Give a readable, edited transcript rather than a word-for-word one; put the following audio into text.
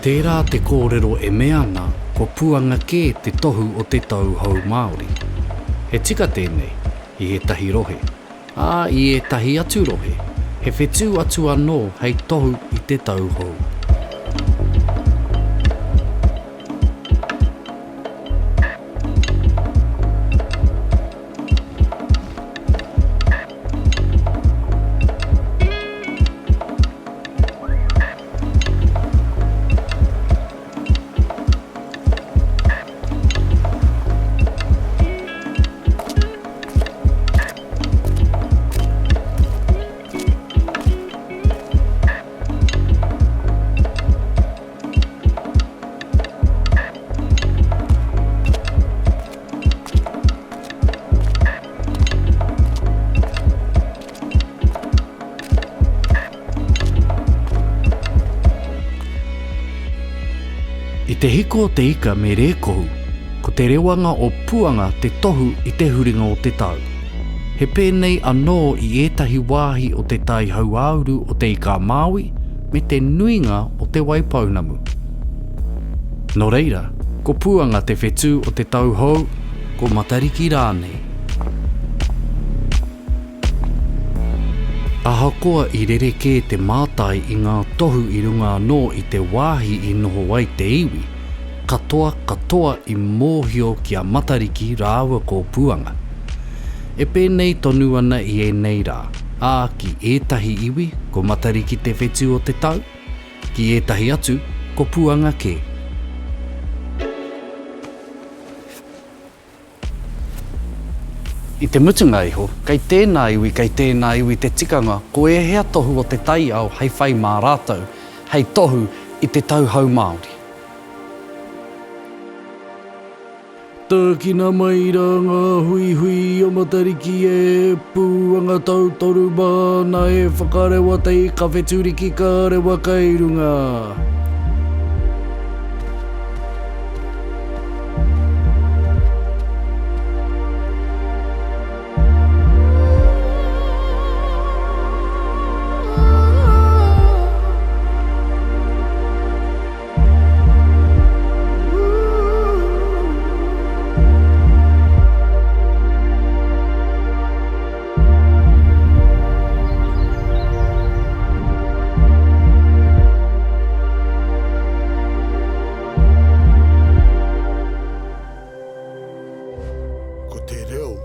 Tērā te kōrero e mea ana, ko puanga kē te tohu o te tau hau Māori. He tika tēnei, i etahi rohe. I etahi atu rohe, he whetū atu anō hei tohu i te tau hau. I te hiko o te ika me rēkohu, ko te rewanga o puanga te tohu i te huringa o te tau. He pēnei anō i ētahi wāhi o te tai hauauru o te ika Māui me te nuinga o te waipaunamu. Nō reira, ko puanga te whetū o te tau hou, ko matariki rānei. Ahakoa i rereke te mātai i ngā tohu i runga anō i te wāhi i noho wai te iwi, katoa i mōhio kia matariki rāua ko puanga. E pēnei tonu ana i e nei rā, ki ētahi iwi ko matariki te whetū o te tau, ki ētahi atu ko puanga kē. I te mutunga iho, kei tēnā iwi te tikanga, ko e hea tohu o te tai au hei whai mā rātou, hei tohu i te tau hau Māori. Tākina mai rā ngā hui o matariki e puanga tau toru mana e whakarewa te ika wheturiki ka rewa kei runga. Ko te reo